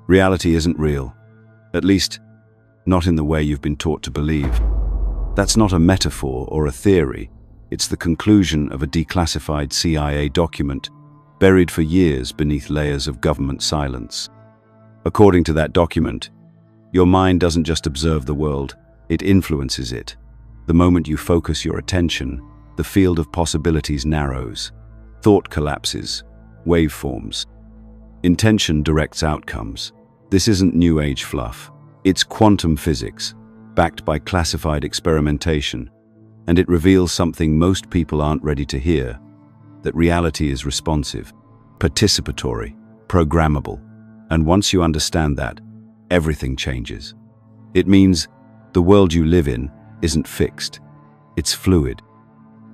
Reality isn't real. At least, not in the way you've been taught to believe. That's not a metaphor or a theory. It's the conclusion of a declassified CIA document, buried for years beneath layers of government silence. According to that document, your mind doesn't just observe the world, it influences it. The moment you focus your attention, the field of possibilities narrows. Thought collapses, waveforms. Intention directs outcomes. This isn't New Age fluff. It's quantum physics, backed by classified experimentation, and it reveals something most people aren't ready to hear, that reality is responsive, participatory, programmable. And once you understand that, everything changes. It means the world you live in isn't fixed. It's fluid.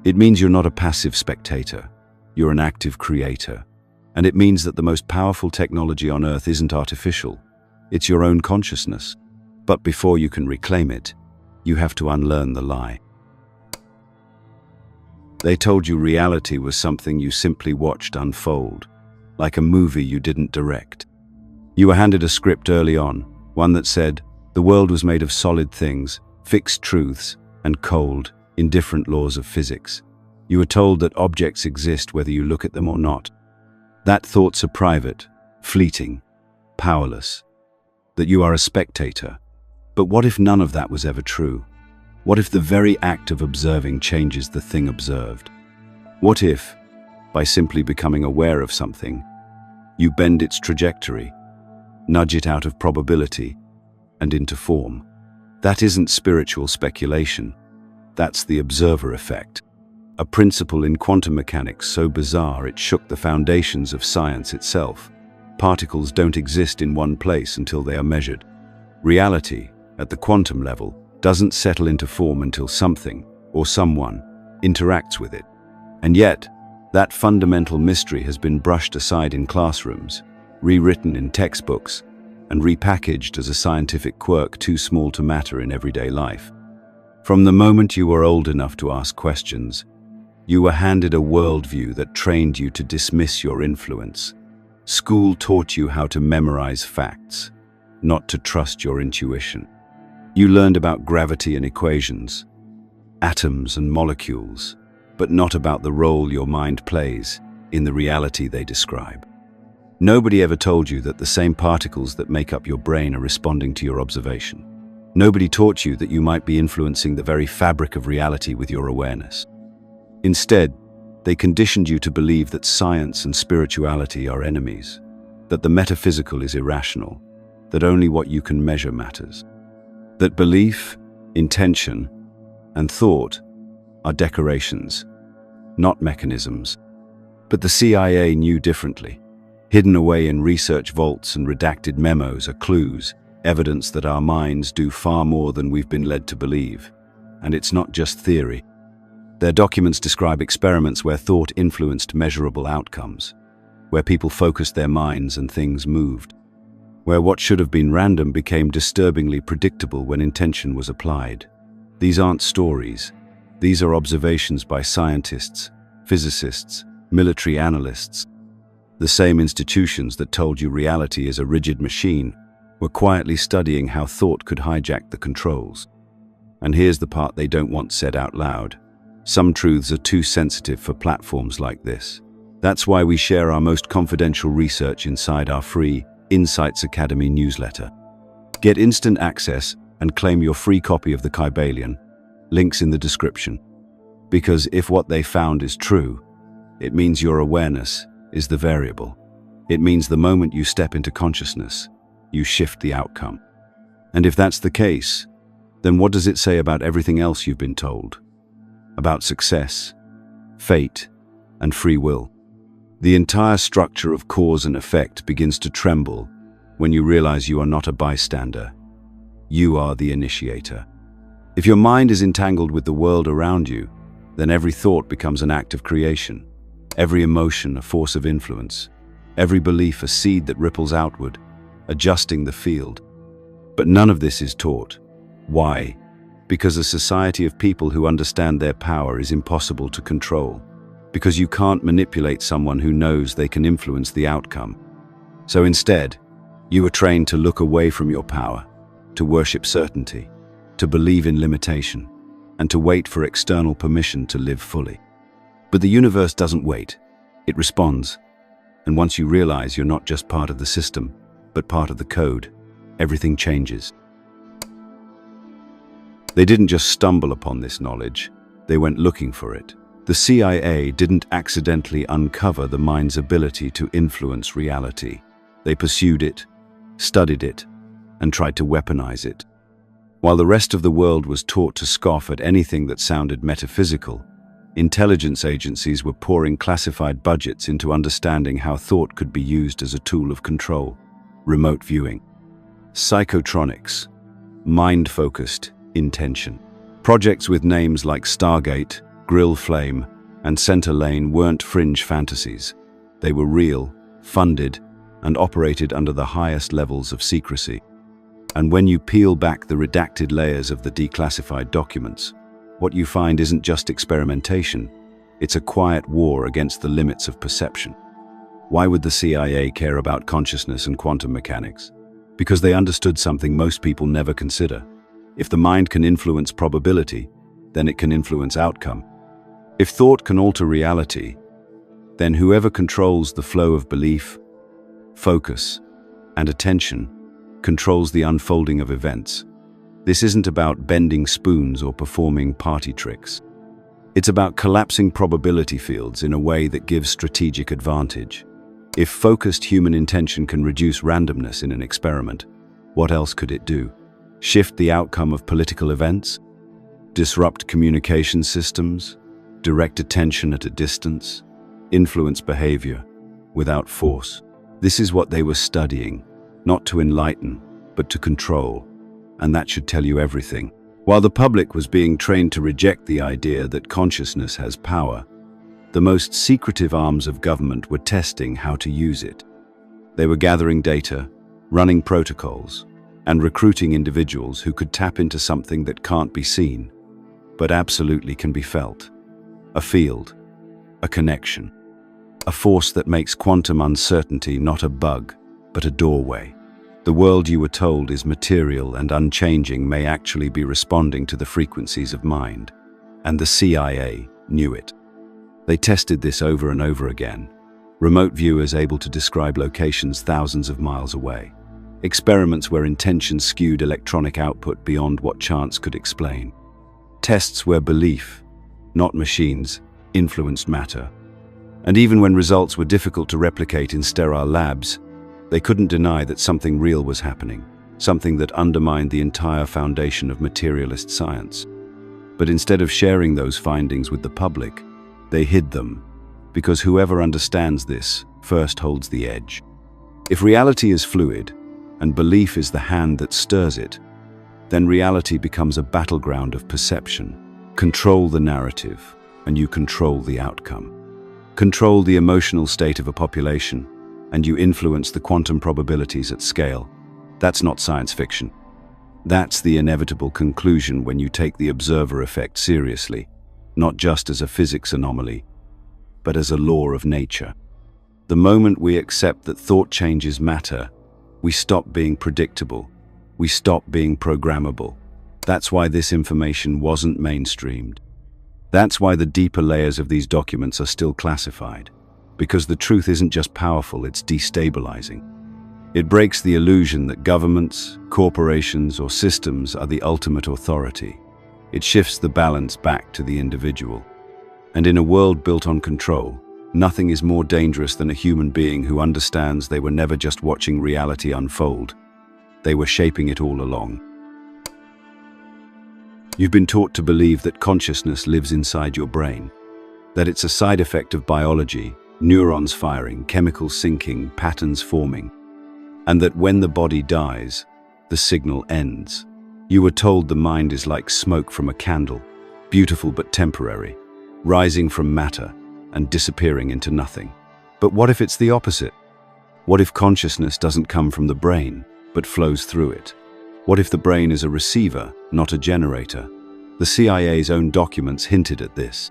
It means you're not a passive spectator. You're an active creator. And it means that the most powerful technology on Earth isn't artificial. It's your own consciousness. But before you can reclaim it, you have to unlearn the lie. They told you reality was something you simply watched unfold, like a movie you didn't direct. You were handed a script early on, one that said the world was made of solid things, fixed truths, and cold, indifferent laws of physics. You were told that objects exist whether you look at them or not. That thoughts are private, fleeting, powerless. That you are a spectator. But what if none of that was ever true? What if the very act of observing changes the thing observed? What if, by simply becoming aware of something, you bend its trajectory, nudge it out of probability and into form? That isn't spiritual speculation. That's the observer effect. A principle in quantum mechanics so bizarre it shook the foundations of science itself. Particles don't exist in one place until they are measured. Reality, at the quantum level, doesn't settle into form until something, or someone, interacts with it. And yet, that fundamental mystery has been brushed aside in classrooms, rewritten in textbooks, and repackaged as a scientific quirk too small to matter in everyday life. From the moment you were old enough to ask questions, you were handed a worldview that trained you to dismiss your influence. School taught you how to memorize facts, not to trust your intuition. You learned about gravity and equations, atoms and molecules, but not about the role your mind plays in the reality they describe. Nobody ever told you that the same particles that make up your brain are responding to your observation. Nobody taught you that you might be influencing the very fabric of reality with your awareness. Instead, they conditioned you to believe that science and spirituality are enemies, that the metaphysical is irrational, that only what you can measure matters, that belief, intention, and thought are decorations, not mechanisms. But the CIA knew differently. Hidden away in research vaults and redacted memos are clues, evidence that our minds do far more than we've been led to believe. And it's not just theory. Their documents describe experiments where thought influenced measurable outcomes, where people focused their minds and things moved, where what should have been random became disturbingly predictable when intention was applied. These aren't stories. These are observations by scientists, physicists, military analysts. The same institutions that told you reality is a rigid machine were quietly studying how thought could hijack the controls. And here's the part they don't want said out loud. Some truths are too sensitive for platforms like this. That's why we share our most confidential research inside our free Insights Academy newsletter. Get instant access and claim your free copy of the Kybalion. Links in the description. Because if what they found is true, it means your awareness is the variable. It means the moment you step into consciousness, you shift the outcome. And if that's the case, then what does it say about everything else you've been told? About success, fate, and free will? The entire structure of cause and effect begins to tremble when you realize you are not a bystander. You are the initiator. If your mind is entangled with the world around you, then every thought becomes an act of creation, every emotion a force of influence, every belief a seed that ripples outward, adjusting the field. But none of this is taught. Why? Because a society of people who understand their power is impossible to control. Because you can't manipulate someone who knows they can influence the outcome. So instead, You were trained to look away from your power, to worship certainty, to believe in limitation, and to wait for external permission to live fully. But the universe doesn't wait. It responds. And once you realize you're not just part of the system, but part of the code, everything changes. They didn't just stumble upon this knowledge, they went looking for it. The CIA didn't accidentally uncover the mind's ability to influence reality. They pursued it, studied it, and tried to weaponize it. While the rest of the world was taught to scoff at anything that sounded metaphysical, intelligence agencies were pouring classified budgets into understanding how thought could be used as a tool of control. Remote viewing, psychotronics, mind-focused intention. Projects with names like Stargate, Grill Flame, and Center Lane weren't fringe fantasies. They were real, funded, and operated under the highest levels of secrecy. And when you peel back the redacted layers of the declassified documents, what you find isn't just experimentation, it's a quiet war against the limits of perception. Why would the CIA care about consciousness and quantum mechanics? Because they understood something most people never consider. If the mind can influence probability, then it can influence outcome. If thought can alter reality, then whoever controls the flow of belief, focus, and attention controls the unfolding of events. This isn't about bending spoons or performing party tricks. It's about collapsing probability fields in a way that gives strategic advantage. If focused human intention can reduce randomness in an experiment, what else could it do? Shift the outcome of political events? Disrupt communication systems? Direct attention at a distance? Influence behavior without force? This is what they were studying, not to enlighten, but to control. And that should tell you everything. While the public was being trained to reject the idea that consciousness has power, the most secretive arms of government were testing how to use it. They were gathering data, running protocols, and recruiting individuals who could tap into something that can't be seen, but absolutely can be felt. A field, a connection, a force that makes quantum uncertainty not a bug, but a doorway. The world you were told is material and unchanging may actually be responding to the frequencies of mind, and the CIA knew it. They tested this over and over again. Remote viewers able to describe locations thousands of miles away. Experiments where intention skewed electronic output beyond what chance could explain. Tests where belief, not machines, influenced matter. And even when results were difficult to replicate in sterile labs, they couldn't deny that something real was happening, something that undermined the entire foundation of materialist science. But instead of sharing those findings with the public, they hid them, because whoever understands this first holds the edge. If reality is fluid, and belief is the hand that stirs it, then reality becomes a battleground of perception. Control the narrative, and you control the outcome. Control the emotional state of a population, and you influence the quantum probabilities at scale. That's not science fiction. That's the inevitable conclusion when you take the observer effect seriously, not just as a physics anomaly, but as a law of nature. The moment we accept that thought changes matter, we stop being predictable. We stop being programmable. That's why this information wasn't mainstreamed. That's why the deeper layers of these documents are still classified. Because the truth isn't just powerful, it's destabilizing. It breaks the illusion that governments, corporations, or systems are the ultimate authority. It shifts the balance back to the individual. And in a world built on control, nothing is more dangerous than a human being who understands they were never just watching reality unfold. They were shaping it all along. You've been taught to believe that consciousness lives inside your brain, that it's a side effect of biology, neurons firing, chemicals syncing, patterns forming, and that when the body dies, the signal ends. You were told the mind is like smoke from a candle, beautiful but temporary, rising from matter and disappearing into nothing. But what if it's the opposite? What if consciousness doesn't come from the brain, but flows through it? What if the brain is a receiver, not a generator? The CIA's own documents hinted at this.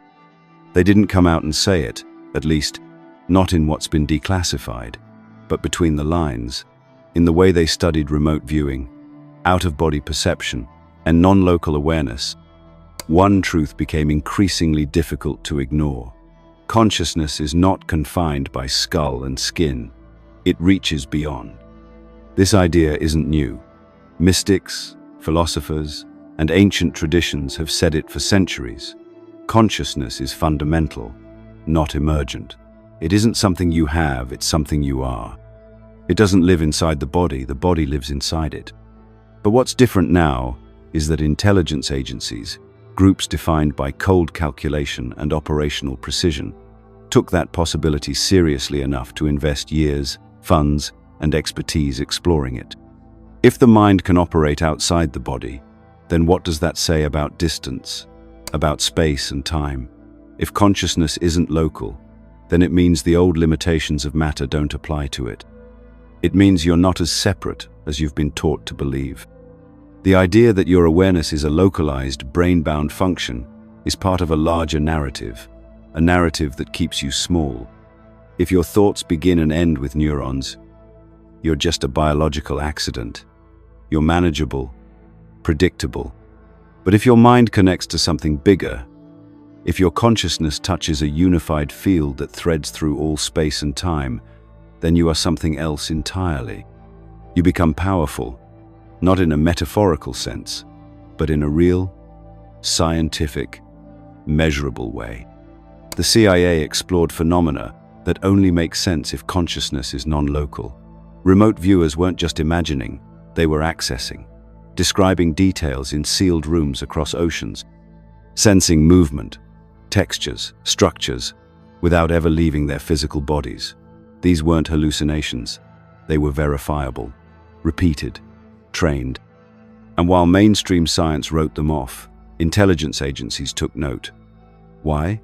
They didn't come out and say it, at least not in what's been declassified, but between the lines, in the way they studied remote viewing, out-of-body perception, and non-local awareness, one truth became increasingly difficult to ignore. Consciousness is not confined by skull and skin. It reaches beyond. This idea isn't new. Mystics, philosophers, and ancient traditions have said it for centuries. Consciousness is fundamental, not emergent. It isn't something you have, it's something you are. It doesn't live inside the body lives inside it. But what's different now is that intelligence agencies, groups defined by cold calculation and operational precision, took that possibility seriously enough to invest years, funds, and expertise exploring it. If the mind can operate outside the body, then what does that say about distance, about space and time? If consciousness isn't local, then it means the old limitations of matter don't apply to it. It means you're not as separate as you've been taught to believe. The idea that your awareness is a localized, brain-bound function is part of a larger narrative, a narrative that keeps you small. If your thoughts begin and end with neurons, you're just a biological accident. You're manageable, predictable. But if your mind connects to something bigger, if your consciousness touches a unified field that threads through all space and time, then you are something else entirely. You become powerful, not in a metaphorical sense, but in a real, scientific, measurable way. The CIA explored phenomena that only make sense if consciousness is non-local. Remote viewers weren't just imagining, they were accessing, describing details in sealed rooms across oceans, sensing movement, textures, structures, without ever leaving their physical bodies. These weren't hallucinations, they were verifiable, repeated, trained. And while mainstream science wrote them off, intelligence agencies took note. Why?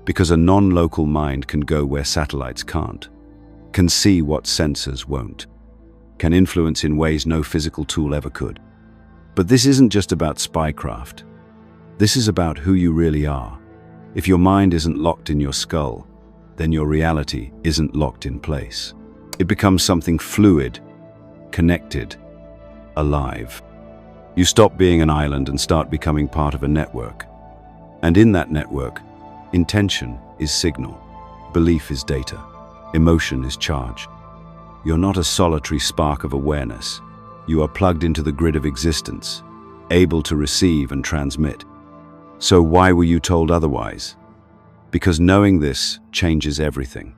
Because a non-local mind can go where satellites can't, can see what sensors won't, can influence in ways no physical tool ever could. But this isn't just about spycraft. This is about who you really are. If your mind isn't locked in your skull, then your reality isn't locked in place. It becomes something fluid, connected, alive. You stop being an island and start becoming part of a network. And in that network, intention is signal, belief is data, emotion is charge. You're not a solitary spark of awareness. You are plugged into the grid of existence, able to receive and transmit. So why were you told otherwise? Because knowing this changes everything.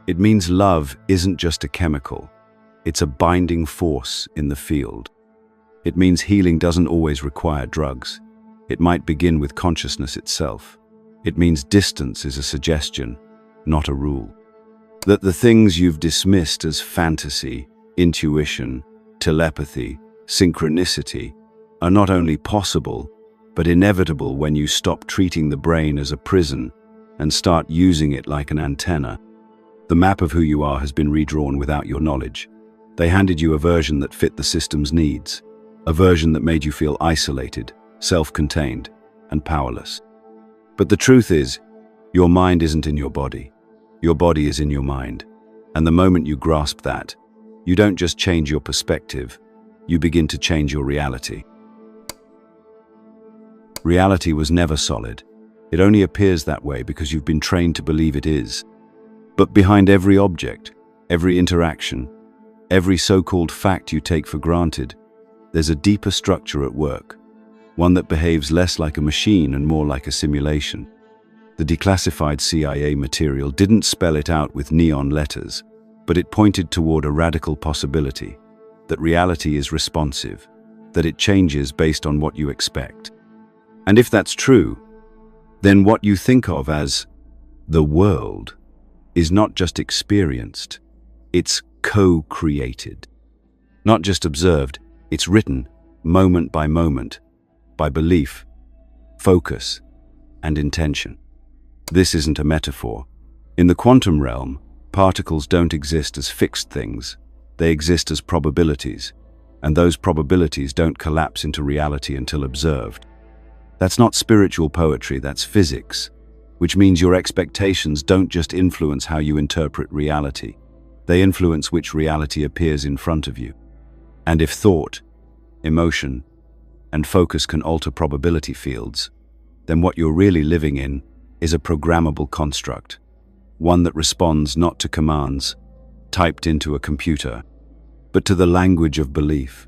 It means love isn't just a chemical. It's a binding force in the field. It means healing doesn't always require drugs. It might begin with consciousness itself. It means distance is a suggestion, not a rule. That the things you've dismissed as fantasy, intuition, telepathy, synchronicity are not only possible, but inevitable when you stop treating the brain as a prison and start using it like an antenna. The map of who you are has been redrawn without your knowledge. They handed you a version that fit the system's needs, a version that made you feel isolated, self-contained, and powerless. But the truth is, your mind isn't in your body. Your body is in your mind. And the moment you grasp that, you don't just change your perspective, you begin to change your reality. Reality was never solid. It only appears that way because you've been trained to believe it is. But behind every object, every interaction, every so-called fact you take for granted, there's a deeper structure at work, one that behaves less like a machine and more like a simulation. The declassified CIA material didn't spell it out with neon letters, but it pointed toward a radical possibility, that reality is responsive, that it changes based on what you expect. And if that's true, then what you think of as the world is not just experienced, it's co-created. Not just observed, it's written moment by moment, by belief, focus, and intention. This isn't a metaphor. In the quantum realm, particles don't exist as fixed things, they exist as probabilities, and those probabilities don't collapse into reality until observed. That's not spiritual poetry, that's physics, which means your expectations don't just influence how you interpret reality. They influence which reality appears in front of you. And if thought, emotion, and focus can alter probability fields, then what you're really living in is a programmable construct, one that responds not to commands typed into a computer, but to the language of belief.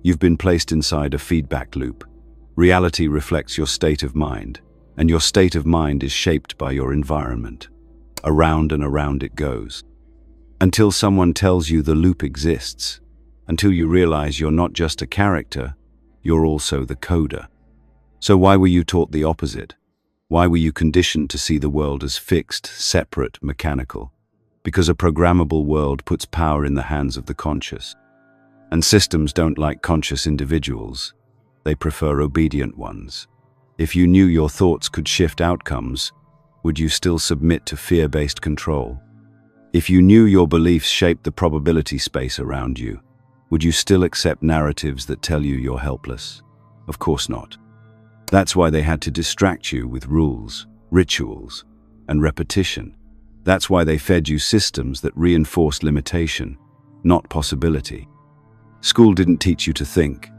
You've been placed inside a feedback loop. Reality reflects your state of mind, and your state of mind is shaped by your environment. Around and around it goes. Until someone tells you the loop exists, until you realize you're not just a character, you're also the coder. So why were you taught the opposite? Why were you conditioned to see the world as fixed, separate, mechanical? Because a programmable world puts power in the hands of the conscious. And systems don't like conscious individuals. They prefer obedient ones. If you knew your thoughts could shift outcomes, would you still submit to fear-based control? If you knew your beliefs shaped the probability space around you, would you still accept narratives that tell you you're helpless? Of course not. That's why they had to distract you with rules, rituals, and repetition. That's why they fed you systems that reinforced limitation, not possibility. School didn't teach you to think,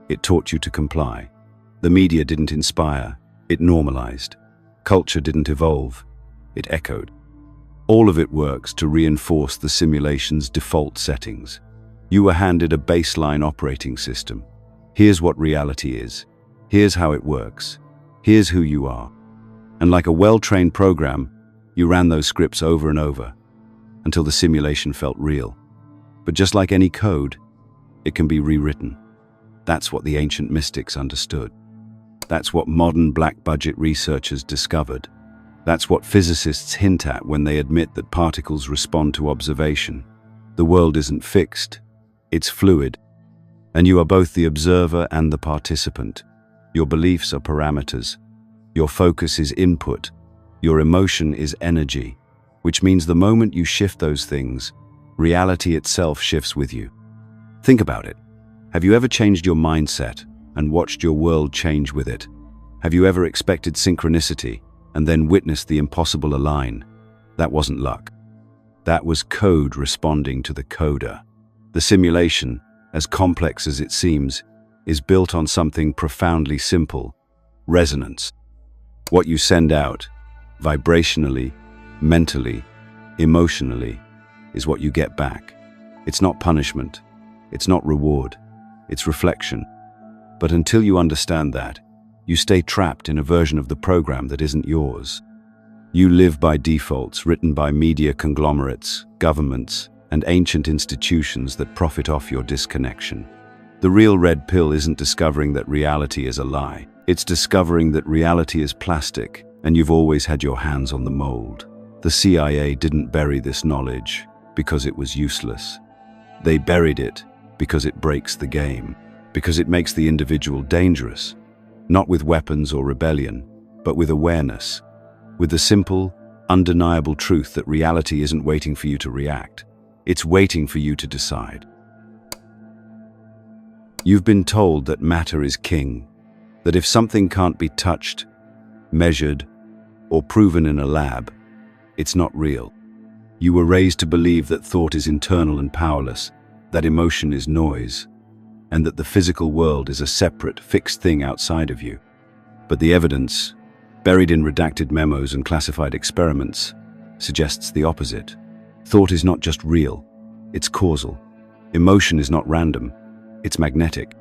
it taught you to comply. The media didn't inspire, it normalized. Culture didn't evolve, it echoed. All of it works to reinforce the simulation's default settings. You were handed a baseline operating system. Here's what reality is. Here's how it works. Here's who you are. And like a well-trained program, you ran those scripts over and over until the simulation felt real. But just like any code, it can be rewritten. That's what the ancient mystics understood. That's what modern black-budget researchers discovered. That's what physicists hint at when they admit that particles respond to observation. The world isn't fixed, it's fluid. And you are both the observer and the participant. Your beliefs are parameters. Your focus is input. Your emotion is energy, which means the moment you shift those things, reality itself shifts with you. Think about it. Have you ever changed your mindset and watched your world change with it? Have you ever expected synchronicity and then witnessed the impossible align? That wasn't luck. That was code responding to the coder. The simulation, as complex as it seems, is built on something profoundly simple: resonance. What you send out, vibrationally, mentally, emotionally, is what you get back. It's not punishment. It's not reward. It's reflection. But until you understand that, you stay trapped in a version of the program that isn't yours. You live by defaults written by media conglomerates, governments, and ancient institutions that profit off your disconnection. The real red pill isn't discovering that reality is a lie. It's discovering that reality is plastic, and you've always had your hands on the mold. The CIA didn't bury this knowledge because it was useless. They buried it because it breaks the game, because it makes the individual dangerous, not with weapons or rebellion, but with awareness, with the simple, undeniable truth that reality isn't waiting for you to react. It's waiting for you to decide. You've been told that matter is king, that if something can't be touched, measured, or proven in a lab, it's not real. You were raised to believe that thought is internal and powerless, that emotion is noise, and that the physical world is a separate, fixed thing outside of you. But the evidence, buried in redacted memos and classified experiments, suggests the opposite. Thought is not just real, it's causal. Emotion is not random, it's magnetic.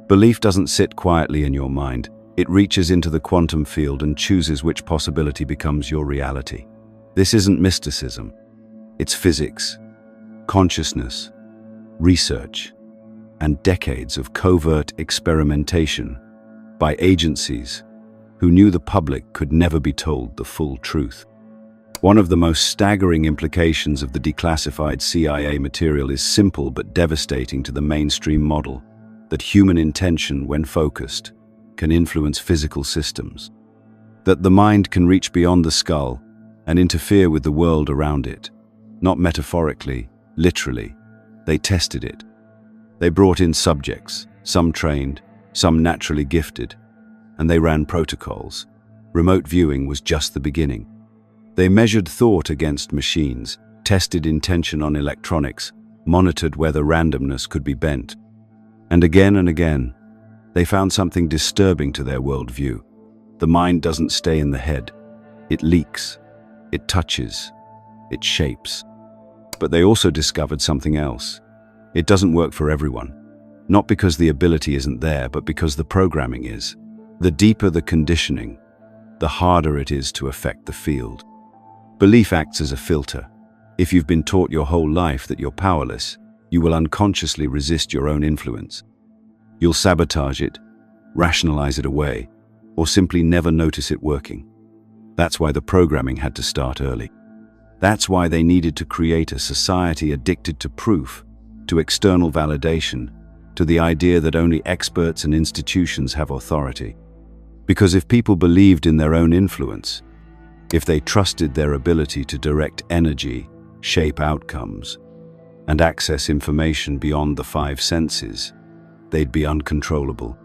Belief doesn't sit quietly in your mind. It reaches into the quantum field and chooses which possibility becomes your reality. This isn't mysticism. It's physics, consciousness, research, and decades of covert experimentation by agencies who knew the public could never be told the full truth. One of the most staggering implications of the declassified CIA material is simple but devastating to the mainstream model: that human intention, when focused, can influence physical systems. That the mind can reach beyond the skull and interfere with the world around it. Not metaphorically, literally. They tested it. They brought in subjects, some trained, some naturally gifted, and they ran protocols. Remote viewing was just the beginning. They measured thought against machines, tested intention on electronics, monitored whether randomness could be bent. And again, they found something disturbing to their worldview. The mind doesn't stay in the head. It leaks, it touches, it shapes. But they also discovered something else. It doesn't work for everyone. Not because the ability isn't there, but because the programming is. The deeper the conditioning, the harder it is to affect the field. Belief acts as a filter. If you've been taught your whole life that you're powerless, you will unconsciously resist your own influence. You'll sabotage it, rationalize it away, or simply never notice it working. That's why the programming had to start early. That's why they needed to create a society addicted to proof, to external validation, to the idea that only experts and institutions have authority. Because if people believed in their own influence, if they trusted their ability to direct energy, shape outcomes, and access information beyond the five senses, they'd be uncontrollable.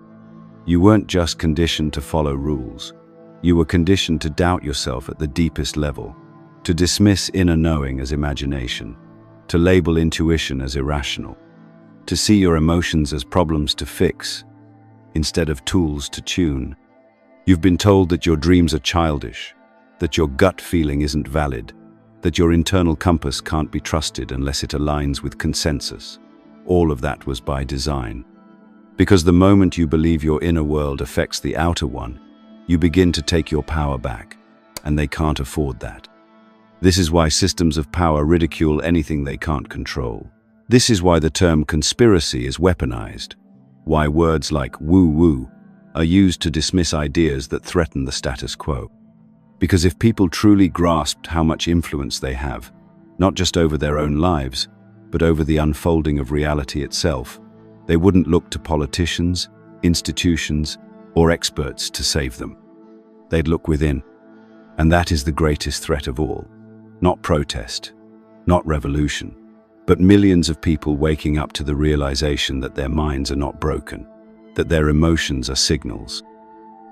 You weren't just conditioned to follow rules. You were conditioned to doubt yourself at the deepest level, to dismiss inner knowing as imagination, to label intuition as irrational, to see your emotions as problems to fix instead of tools to tune. You've been told that your dreams are childish, that your gut feeling isn't valid, that your internal compass can't be trusted unless it aligns with consensus. All of that was by design. Because the moment you believe your inner world affects the outer one, you begin to take your power back, and they can't afford that. This is why systems of power ridicule anything they can't control. This is why the term conspiracy is weaponized, why words like woo-woo are used to dismiss ideas that threaten the status quo. Because if people truly grasped how much influence they have, not just over their own lives, but over the unfolding of reality itself, they wouldn't look to politicians, institutions, or experts to save them. They'd look within. And that is the greatest threat of all. Not protest, not revolution, but millions of people waking up to the realization that their minds are not broken, that their emotions are signals,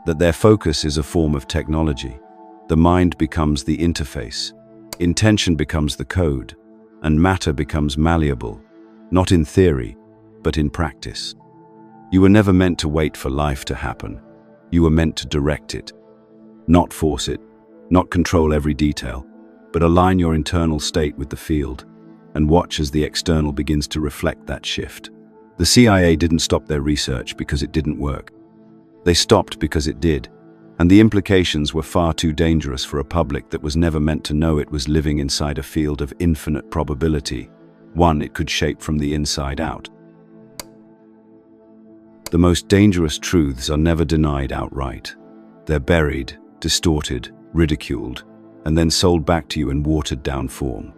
that their focus is a form of technology. The mind becomes the interface, intention becomes the code, and matter becomes malleable, not in theory, but in practice. You were never meant to wait for life to happen. You were meant to direct it, not force it, not control every detail, but align your internal state with the field and watch as the external begins to reflect that shift. The CIA didn't stop their research because it didn't work. They stopped because it did, and the implications were far too dangerous for a public that was never meant to know it was living inside a field of infinite probability, one it could shape from the inside out. The most dangerous truths are never denied outright. They're buried, distorted, ridiculed, and then sold back to you in watered-down form.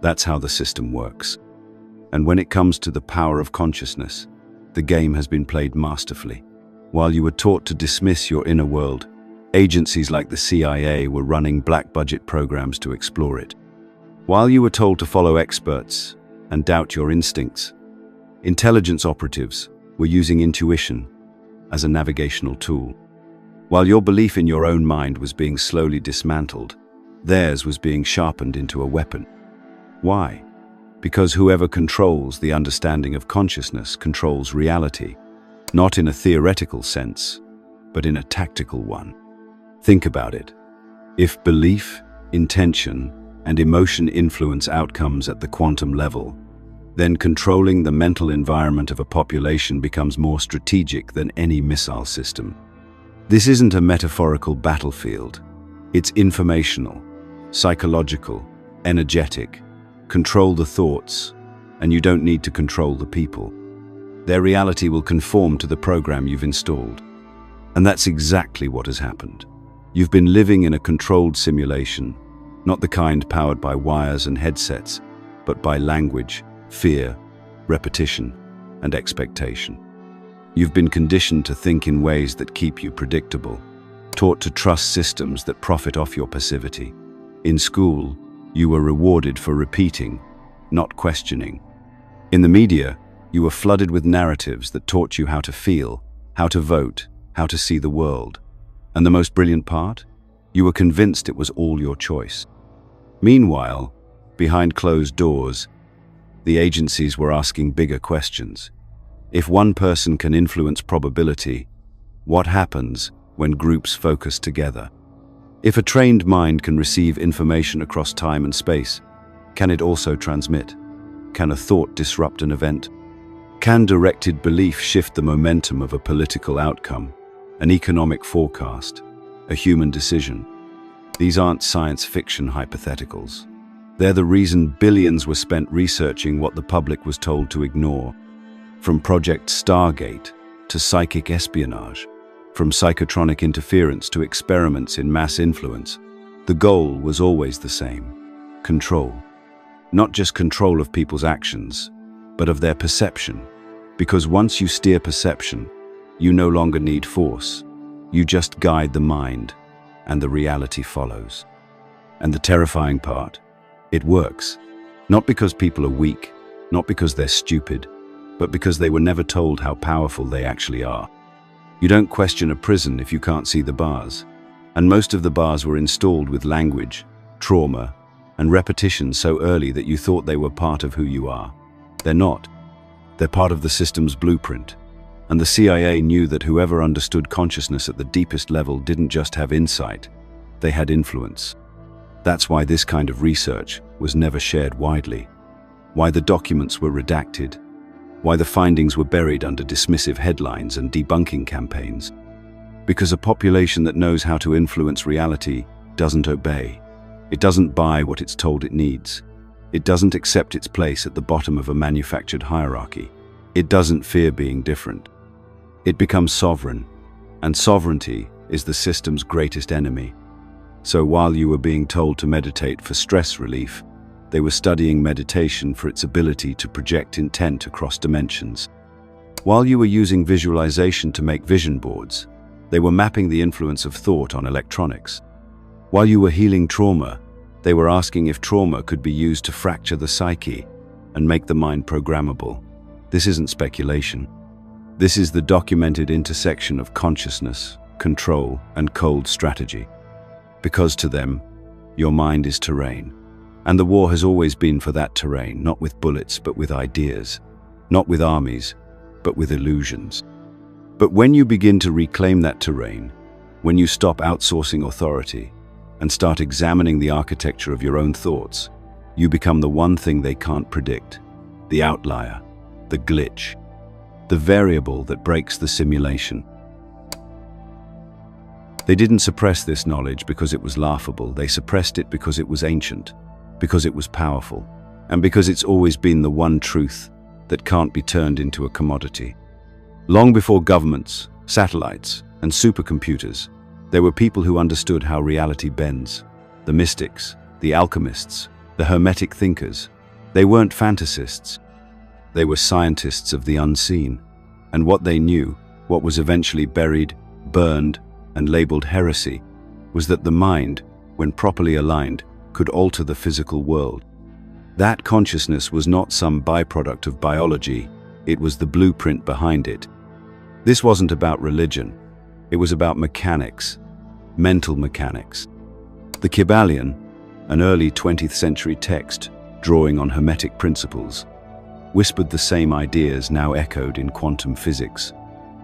That's how the system works. And when it comes to the power of consciousness, the game has been played masterfully. While you were taught to dismiss your inner world, agencies like the CIA were running black-budget programs to explore it. While you were told to follow experts and doubt your instincts, intelligence operatives were using intuition as a navigational tool. While your belief in your own mind was being slowly dismantled, theirs was being sharpened into a weapon. Why? Because whoever controls the understanding of consciousness controls reality, not in a theoretical sense, but in a tactical one. Think about it. If belief, intention, and emotion influence outcomes at the quantum level, then controlling the mental environment of a population becomes more strategic than any missile system. This isn't a metaphorical battlefield. It's informational, psychological, energetic. Control the thoughts, and you don't need to control the people. Their reality will conform to the program you've installed. And that's exactly what has happened. You've been living in a controlled simulation, not the kind powered by wires and headsets, but by language, fear, repetition, and expectation. You've been conditioned to think in ways that keep you predictable, taught to trust systems that profit off your passivity. In school, you were rewarded for repeating, not questioning. In the media, you were flooded with narratives that taught you how to feel, how to vote, how to see the world. And the most brilliant part? You were convinced it was all your choice. Meanwhile, Behind closed doors, the agencies were asking bigger questions. If one person can influence probability, what happens when groups focus together? If a trained mind can receive information across time and space, can it also transmit? Can a thought disrupt an event? Can directed belief shift the momentum of a political outcome, an economic forecast, a human decision? These aren't science fiction hypotheticals. They're the reason billions were spent researching what the public was told to ignore. From Project Stargate to psychic espionage, from psychotronic interference to experiments in mass influence, the goal was always the same: control. Not just control of people's actions, but of their perception. Because once you steer perception, you no longer need force. You just guide the mind, and the reality follows. And the terrifying part, it works. Not because people are weak, not because they're stupid, but because they were never told how powerful they actually are. You don't question a prison if you can't see the bars. And most of the bars were installed with language, trauma, and repetition so early that you thought they were part of who you are. They're not. They're part of the system's blueprint. And the CIA knew that whoever understood consciousness at the deepest level didn't just have insight, they had influence. That's why this kind of research was never shared widely. Why the documents were redacted. Why the findings were buried under dismissive headlines and debunking campaigns. Because a population that knows how to influence reality doesn't obey. It doesn't buy what it's told it needs. It doesn't accept its place at the bottom of a manufactured hierarchy. It doesn't fear being different. It becomes sovereign, and sovereignty is the system's greatest enemy. So while you were being told to meditate for stress relief, they were studying meditation for its ability to project intent across dimensions. While you were using visualization to make vision boards, they were mapping the influence of thought on electronics. While you were healing trauma, they were asking if trauma could be used to fracture the psyche and make the mind programmable. This isn't speculation. This is the documented intersection of consciousness, control, and cold strategy. Because to them, your mind is terrain. And the war has always been for that terrain, not with bullets, but with ideas. Not with armies, but with illusions. But when you begin to reclaim that terrain, when you stop outsourcing authority and start examining the architecture of your own thoughts, you become the one thing they can't predict, the outlier, the glitch, the variable that breaks the simulation. They didn't suppress this knowledge because it was laughable. They suppressed it because it was ancient, because it was powerful, and because it's always been the one truth that can't be turned into a commodity. Long before governments, satellites, and supercomputers, there were people who understood how reality bends. The mystics, the alchemists, the hermetic thinkers. They weren't fantasists. They were scientists of the unseen. And what they knew, what was eventually buried, burned, and labeled heresy, was that the mind, when properly aligned, could alter the physical world. That consciousness was not some byproduct of biology, it was the blueprint behind it. This wasn't about religion, it was about mechanics, mental mechanics. The Kybalion, an early 20th century text drawing on hermetic principles, whispered the same ideas now echoed in quantum physics,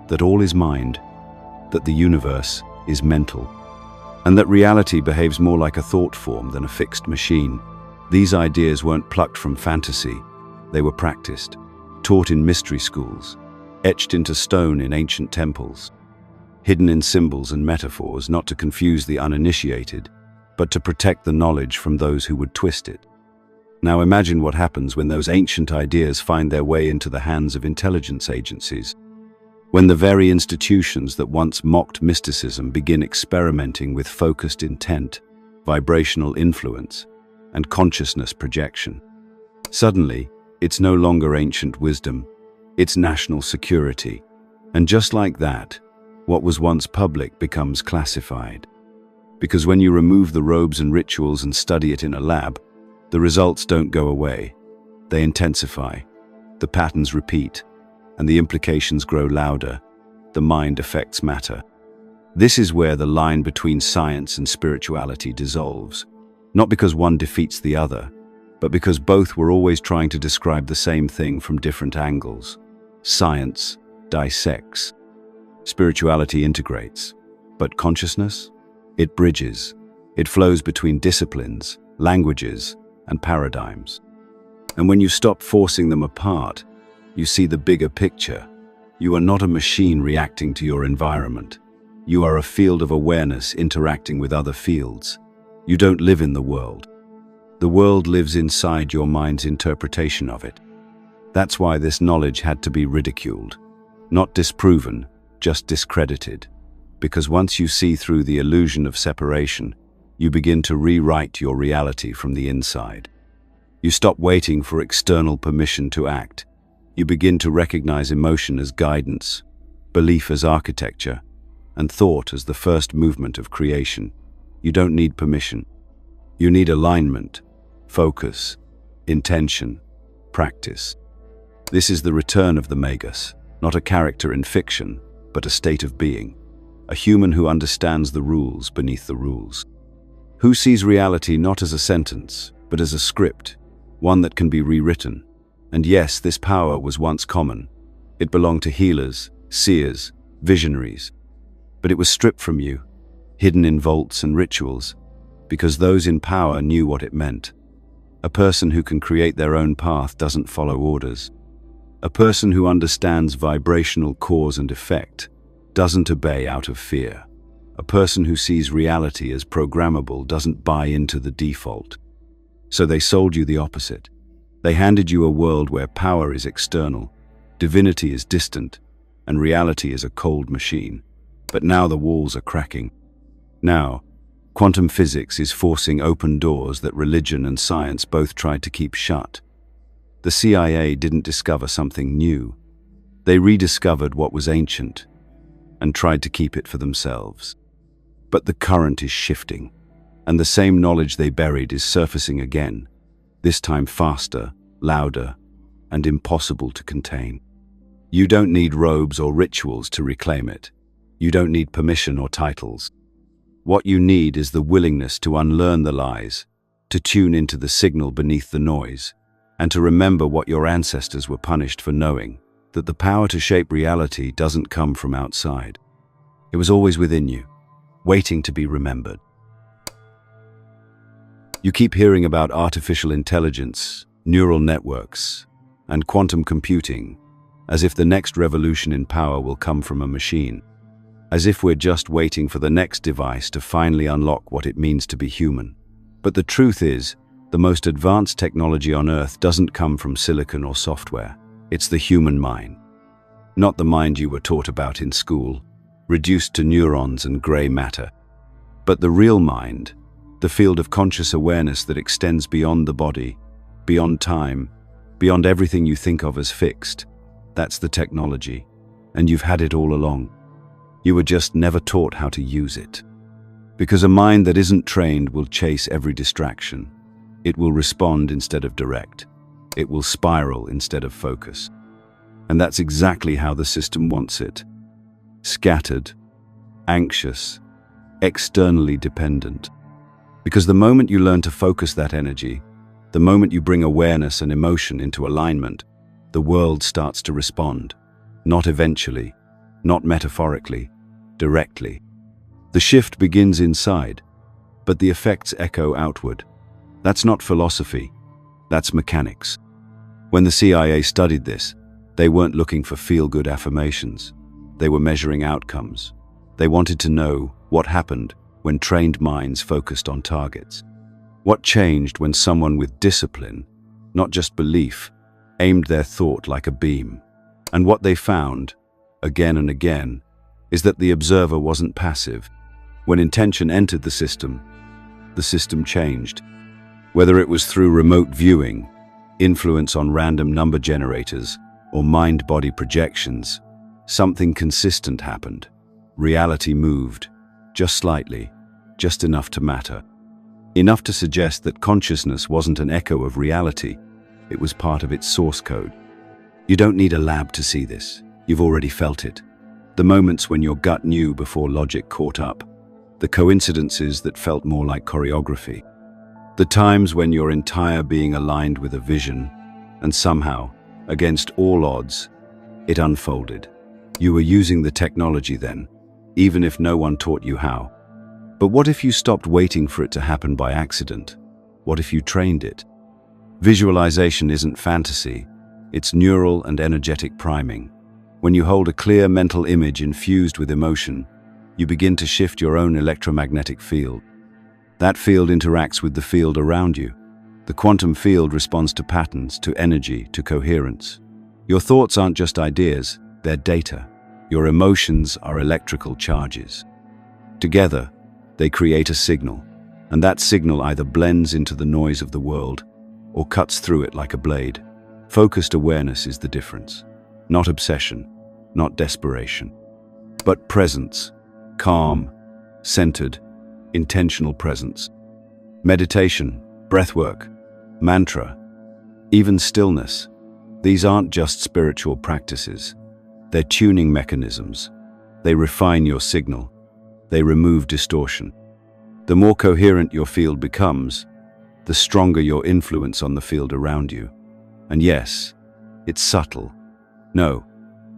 that all is mind, that the universe is mental, and that reality behaves more like a thought form than a fixed machine. These ideas weren't plucked from fantasy, they were practiced, taught in mystery schools, etched into stone in ancient temples, hidden in symbols and metaphors, not to confuse the uninitiated, but to protect the knowledge from those who would twist it. Now imagine what happens when those ancient ideas find their way into the hands of intelligence agencies. When the very institutions that once mocked mysticism begin experimenting with focused intent, vibrational influence, and consciousness projection. Suddenly, it's no longer ancient wisdom, it's national security. And just like that, what was once public becomes classified. Because when you remove the robes and rituals and study it in a lab, the results don't go away. They intensify, the patterns repeat, and the implications grow louder. The mind affects matter. This is where the line between science and spirituality dissolves. Not because one defeats the other, but because both were always trying to describe the same thing from different angles. Science dissects, spirituality integrates, but consciousness? It bridges. It flows between disciplines, languages, and paradigms. And when you stop forcing them apart, you see the bigger picture. You are not a machine reacting to your environment. You are a field of awareness interacting with other fields. You don't live in the world. The world lives inside your mind's interpretation of it. That's why this knowledge had to be ridiculed. Not disproven, just discredited. Because once you see through the illusion of separation, you begin to rewrite your reality from the inside. You stop waiting for external permission to act. You begin to recognize emotion as guidance, belief as architecture, and thought as the first movement of creation. You don't need permission. You need alignment, focus, intention, practice. This is the return of the Magus, not a character in fiction, but a state of being. A human who understands the rules beneath the rules. Who sees reality not as a sentence, but as a script, one that can be rewritten. And yes, this power was once common. It belonged to healers, seers, visionaries. But it was stripped from you, hidden in vaults and rituals, because those in power knew what it meant. A person who can create their own path doesn't follow orders. A person who understands vibrational cause and effect doesn't obey out of fear. A person who sees reality as programmable doesn't buy into the default. So they sold you the opposite. They handed you a world where power is external, divinity is distant, and reality is a cold machine. But now the walls are cracking. Now, quantum physics is forcing open doors that religion and science both tried to keep shut. The CIA didn't discover something new. They rediscovered what was ancient and tried to keep it for themselves. But the current is shifting, and the same knowledge they buried is surfacing again, this time faster, louder, and impossible to contain. You don't need robes or rituals to reclaim it. You don't need permission or titles. What you need is the willingness to unlearn the lies, to tune into the signal beneath the noise, and to remember what your ancestors were punished for knowing, that the power to shape reality doesn't come from outside. It was always within you, waiting to be remembered. You keep hearing about artificial intelligence, neural networks, and quantum computing, as if the next revolution in power will come from a machine, as if we're just waiting for the next device to finally unlock what it means to be human. But the truth is, the most advanced technology on Earth doesn't come from silicon or software. It's the human mind. Not the mind you were taught about in school, reduced to neurons and gray matter, but the real mind, the field of conscious awareness that extends beyond the body, beyond time, beyond everything you think of as fixed. That's the technology, and you've had it all along. You were just never taught how to use it. Because a mind that isn't trained will chase every distraction. It will respond instead of direct. It will spiral instead of focus. And that's exactly how the system wants it. Scattered, anxious, externally dependent. Because the moment you learn to focus that energy, the moment you bring awareness and emotion into alignment, the world starts to respond. Not eventually, not metaphorically, directly. The shift begins inside, but the effects echo outward. That's not philosophy, that's mechanics. When the CIA studied this, they weren't looking for feel-good affirmations. They were measuring outcomes. They wanted to know what happened when trained minds focused on targets. What changed when someone with discipline, not just belief, aimed their thought like a beam. And what they found, again and again, is that the observer wasn't passive. When intention entered the system changed. Whether it was through remote viewing, influence on random number generators, or mind-body projections, something consistent happened. Reality moved, just slightly, just enough to matter. Enough to suggest that consciousness wasn't an echo of reality, it was part of its source code. You don't need a lab to see this, you've already felt it. The moments when your gut knew before logic caught up. The coincidences that felt more like choreography. The times when your entire being aligned with a vision, and somehow, against all odds, it unfolded. You were using the technology then, even if no one taught you how. But what if you stopped waiting for it to happen by accident? What if you trained it? Visualization isn't fantasy, it's neural and energetic priming. When you hold a clear mental image infused with emotion, you begin to shift your own electromagnetic field. That field interacts with the field around you. The quantum field responds to patterns, to energy, to coherence. Your thoughts aren't just ideas, they're data. Your emotions are electrical charges. Together, they create a signal, and that signal either blends into the noise of the world or cuts through it like a blade. Focused awareness is the difference. Not obsession, not desperation, but presence, calm, centered, intentional presence. Meditation, breathwork, mantra, even stillness. These aren't just spiritual practices. They're tuning mechanisms. They refine your signal. They remove distortion. The more coherent your field becomes, the stronger your influence on the field around you. And yes, it's subtle. No,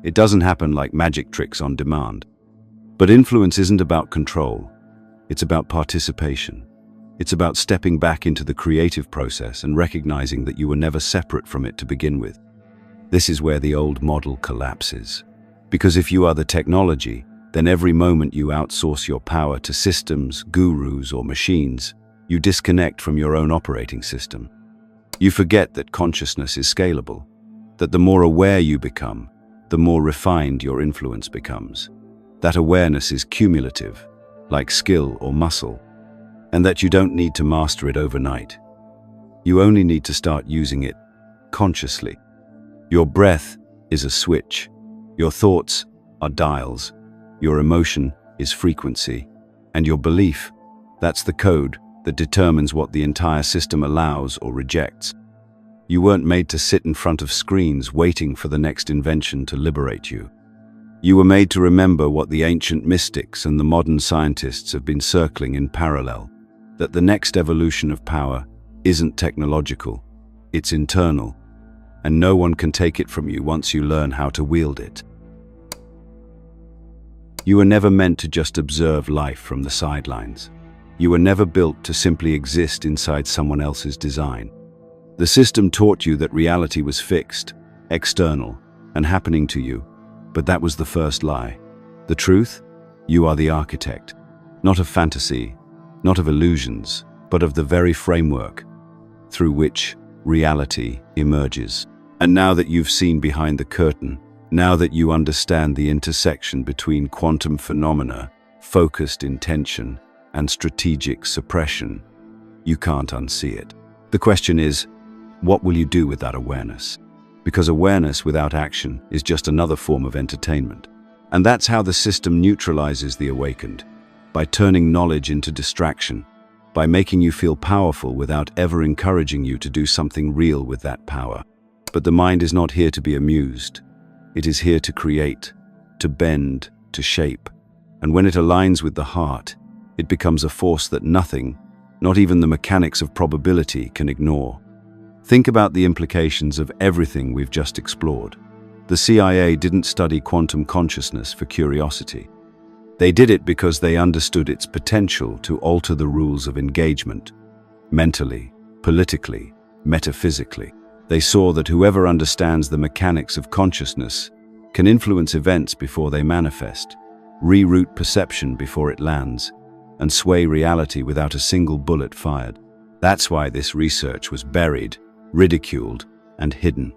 it doesn't happen like magic tricks on demand. But influence isn't about control. It's about participation. It's about stepping back into the creative process and recognizing that you were never separate from it to begin with. This is where the old model collapses. Because if you are the technology, then every moment you outsource your power to systems, gurus, or machines, you disconnect from your own operating system. You forget that consciousness is scalable, that the more aware you become, the more refined your influence becomes. That awareness is cumulative, like skill or muscle, and that you don't need to master it overnight. You only need to start using it consciously. Your breath is a switch. Your thoughts are dials. Your emotion is frequency. And your belief, that's the code that determines what the entire system allows or rejects. You weren't made to sit in front of screens waiting for the next invention to liberate you. You were made to remember what the ancient mystics and the modern scientists have been circling in parallel, that the next evolution of power isn't technological, it's internal, and no one can take it from you once you learn how to wield it. You were never meant to just observe life from the sidelines. You were never built to simply exist inside someone else's design. The system taught you that reality was fixed, external, and happening to you, but that was the first lie. The truth? You are the architect, not of fantasy, not of illusions, but of the very framework through which reality emerges. And now that you've seen behind the curtain, now that you understand the intersection between quantum phenomena, focused intention, and strategic suppression, you can't unsee it. The question is, what will you do with that awareness? Because awareness without action is just another form of entertainment. And that's how the system neutralizes the awakened, by turning knowledge into distraction, by making you feel powerful without ever encouraging you to do something real with that power. But the mind is not here to be amused. It is here to create, to bend, to shape. And when it aligns with the heart, it becomes a force that nothing, not even the mechanics of probability, can ignore. Think about the implications of everything we've just explored. The CIA didn't study quantum consciousness for curiosity. They did it because they understood its potential to alter the rules of engagement, mentally, politically, metaphysically. They saw that whoever understands the mechanics of consciousness can influence events before they manifest, reroute perception before it lands, and sway reality without a single bullet fired. That's why this research was buried, ridiculed, and hidden.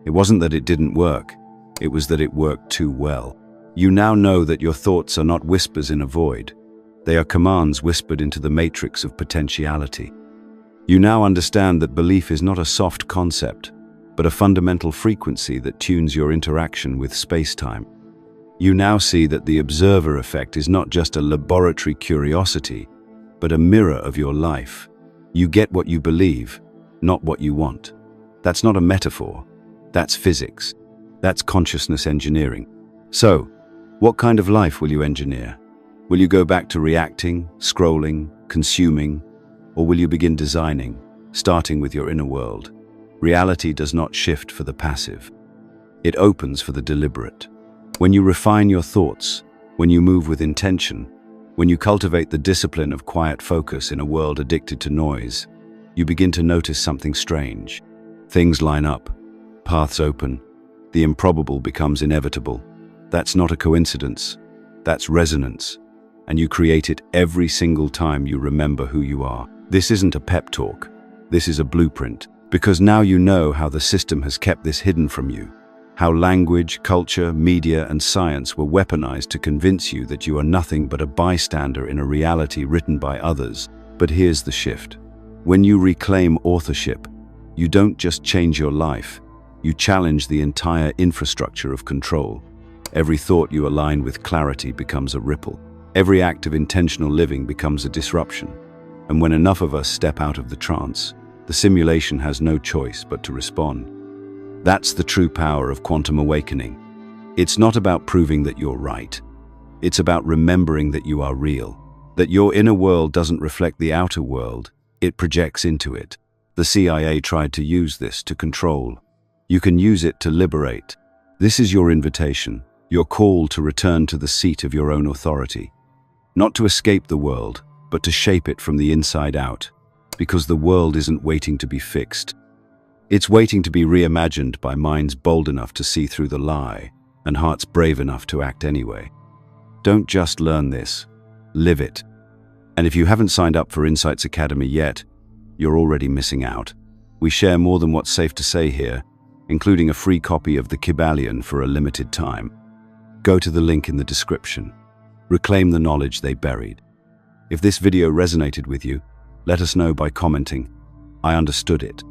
It wasn't that it didn't work, it was that it worked too well. You now know that your thoughts are not whispers in a void. They are commands whispered into the matrix of potentiality. You now understand that belief is not a soft concept, but a fundamental frequency that tunes your interaction with space-time. You now see that the observer effect is not just a laboratory curiosity, but a mirror of your life. You get what you believe, not what you want. That's not a metaphor. That's physics. That's consciousness engineering. So, what kind of life will you engineer? Will you go back to reacting, scrolling, consuming? Or will you begin designing, starting with your inner world? Reality does not shift for the passive. It opens for the deliberate. When you refine your thoughts, when you move with intention, when you cultivate the discipline of quiet focus in a world addicted to noise, you begin to notice something strange. Things line up, paths open, the improbable becomes inevitable. That's not a coincidence, that's resonance, and you create it every single time you remember who you are. This isn't a pep talk, this is a blueprint, because now you know how the system has kept this hidden from you. How language, culture, media, and science were weaponized to convince you that you are nothing but a bystander in a reality written by others. But here's the shift. When you reclaim authorship, you don't just change your life, you challenge the entire infrastructure of control. Every thought you align with clarity becomes a ripple. Every act of intentional living becomes a disruption. And when enough of us step out of the trance, the simulation has no choice but to respond. That's the true power of quantum awakening. It's not about proving that you're right. It's about remembering that you are real, that your inner world doesn't reflect the outer world, it projects into it. The CIA tried to use this to control. You can use it to liberate. This is your invitation, your call to return to the seat of your own authority. Not to escape the world, but to shape it from the inside out. Because the world isn't waiting to be fixed. It's waiting to be reimagined by minds bold enough to see through the lie and hearts brave enough to act anyway. Don't just learn this, live it. And if you haven't signed up for Insights Academy yet, you're already missing out. We share more than what's safe to say here, including a free copy of the Kybalion for a limited time. Go to the link in the description. Reclaim the knowledge they buried. If this video resonated with you, let us know by commenting, "I understood it."